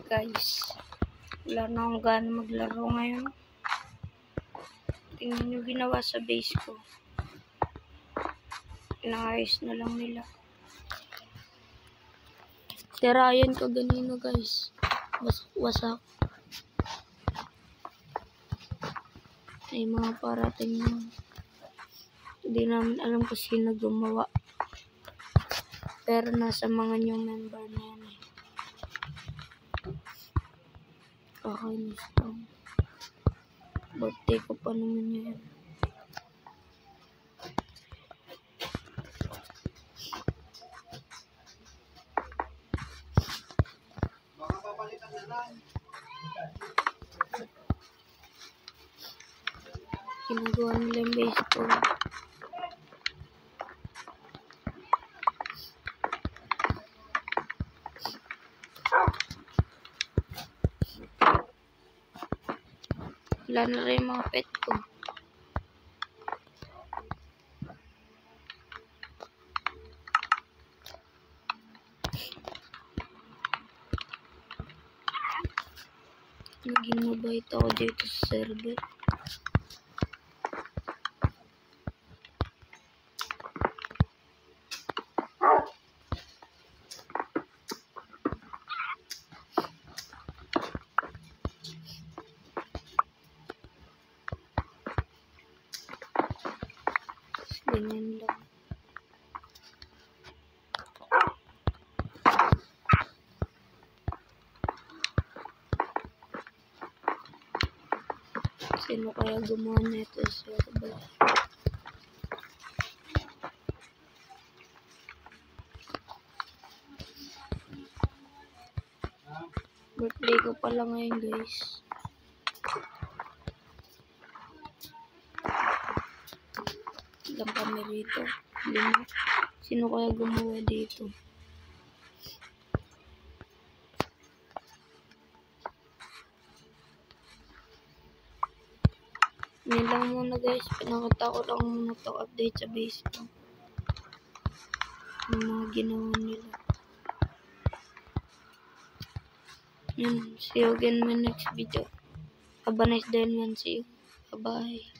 guys. Wala na akong gana maglaro ngayon. Tingnan nyo ginawa sa base ko. Inaayos na lang nila. Tirayan ko ganina guys. Wasak. May mga parating na. Hindi namin alam kung sino gumawa. Pero nasa mga new member na yan eh. Kakainis lang. Birthday ko pa naman yan. Ginagawa nila yung base ko. Wala na rin mga pet ko. Naging mabait ako dito sa server. Ganyan lang. Sino kaya gumawa nito sa server? Birthday ko pala ngayon guys. Ilang kami rito? 5. Sino kaya gumawa dito? Yan lang muna guys. Pinakita ko lang muna to update sa base ko. Yung mga ginawa nila. See you again in my next video. Have a nice day and see you. Bye-bye.